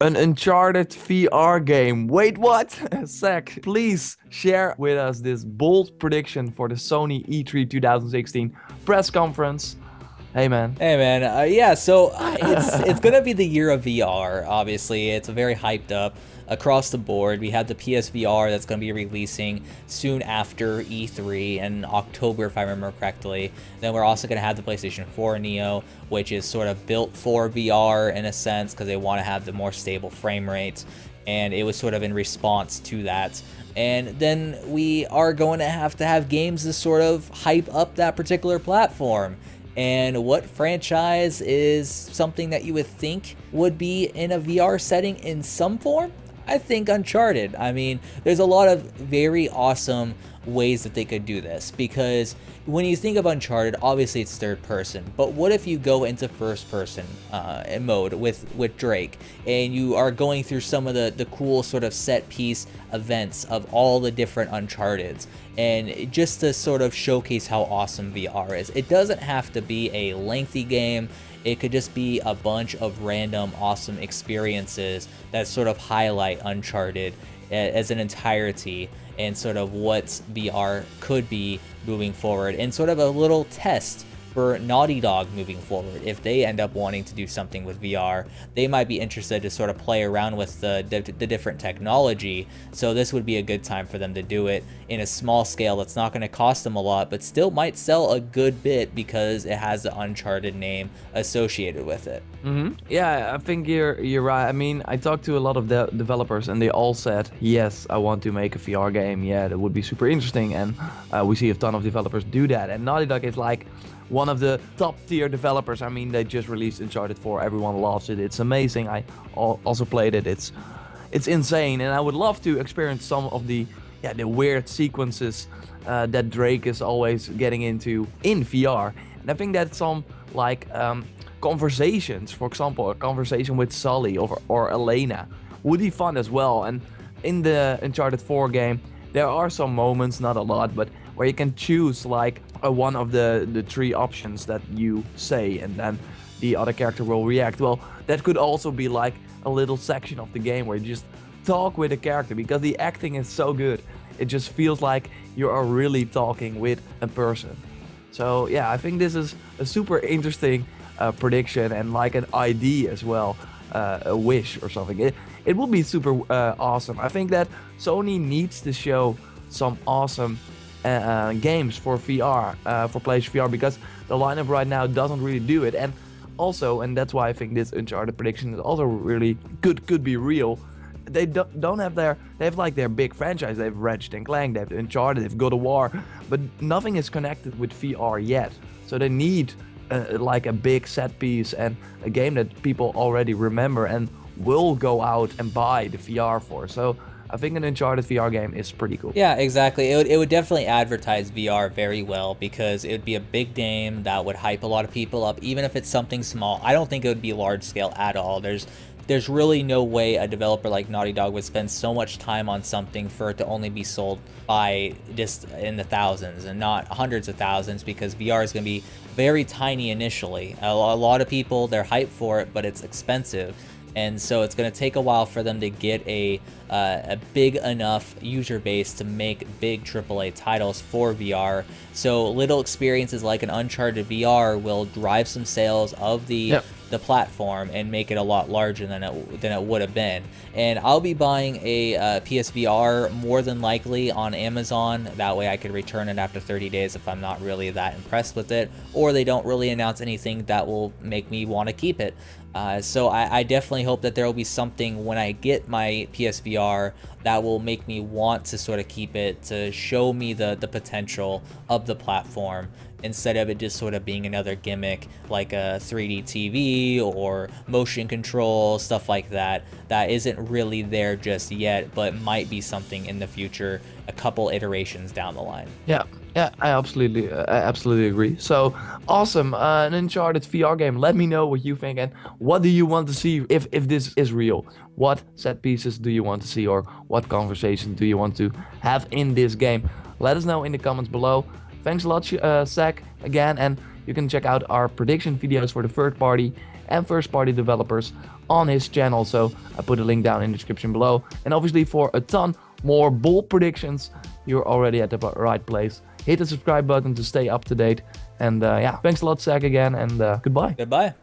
An Uncharted VR game. Wait, what? Zach, please share with us this bold prediction for the Sony E3 2016 press conference. Hey, man. Hey man, yeah. So it's gonna be the year of VR. Obviously, it's very hyped up across the board. We have the PSVR that's gonna be releasing soon after E3 in October, if I remember correctly. Then we're also gonna have the PlayStation 4 Neo, which is sort of built for VR in a sense because they want to have the more stable frame rates, and it was sort of in response to that. And then we are going to have games to sort of hype up that particular platform. And what franchise is something that you would think would be in a VR setting in some form? I think Uncharted. I mean, there's a lot of very awesome ways that they could do this, because when you think of Uncharted, obviously it's third person, but what if you go into first person mode with Drake, and you are going through some of the cool sort of set piece events of all the different Uncharteds, and just to sort of showcase how awesome VR is. It doesn't have to be a lengthy game. It could just be a bunch of random awesome experiences that sort of highlight Uncharted as an entirety, and sort of what VR could be moving forward, and sort of a little test for Naughty Dog moving forward. If they end up wanting to do something with VR, they might be interested to sort of play around with the different technology. So this would be a good time for them to do it in a small scale that's not going to cost them a lot, but still might sell a good bit because it has the Uncharted name associated with it. Yeah, I think you're right. I mean, I talked to a lot of the developers, and they all said, yes, I want to make a VR game. Yeah, that would be super interesting, and we see a ton of developers do that. And Naughty Dog is like one of the top tier developers. I mean, they just released Uncharted 4. Everyone loves it. It's amazing. I also played it. It's insane, and I would love to experience some of the weird sequences that Drake is always getting into in VR. And I think that some like conversations, for example, a conversation with Sully or Elena would be fun as well. And in the Uncharted 4 game, there are some moments, not a lot, but where you can choose like one of the three options that you say, and then the other character will react. Well, that could also be like a little section of the game where you just talk with the character, because the acting is so good. It just feels like you are really talking with a person. So yeah, I think this is a super interesting prediction, and like an idea as well, a wish or something. It will be super awesome. I think that Sony needs to show some awesome games for VR, for PlayStation VR, because the lineup right now doesn't really do it. And also, and that's why I think this Uncharted prediction is also really could be real. They don't have they have like their big franchise. They have Ratchet and Clank, they have Uncharted, they have God of War, but nothing is connected with VR yet. So they need like a big set piece and a game that people already remember and will go out and buy the VR for. So I think an Uncharted VR game is pretty cool. Yeah, exactly. It would definitely advertise VR very well, because it would be a big game that would hype a lot of people up, even if it's something small. I don't think it would be large scale at all. There's really no way a developer like Naughty Dog would spend so much time on something for it to only be sold by just in the thousands and not hundreds of thousands, because VR is going to be very tiny initially. A lot of people, they're hyped for it, but it's expensive. And so it's going to take a while for them to get a big enough user base to make big AAA titles for VR. So little experiences like an Uncharted VR will drive some sales of the platform and make it a lot larger than it would have been. And I'll be buying a PSVR more than likely on Amazon. That way I could return it after 30 days if I'm not really that impressed with it, or they don't really announce anything that will make me want to keep it. So I definitely hope that there will be something when I get my PSVR that will make me want to sort of keep it, to show me the potential of the platform, instead of it just sort of being another gimmick like a 3D TV or motion control, stuff like that, that isn't really there just yet, but might be something in the future, a couple iterations down the line. Yeah, I absolutely agree. So awesome, an Uncharted VR game. Let me know what you think, and what do you want to see if this is real. What set pieces do you want to see, or what conversations do you want to have in this game? Let us know in the comments below. Thanks a lot, Zach, again, and you can check out our prediction videos for the third party and first party developers on his channel. So I put a link down in the description below. And obviously for a ton more bold predictions, you're already at the right place. Hit the subscribe button to stay up to date. And yeah, thanks a lot, Zach, again, and goodbye. Goodbye.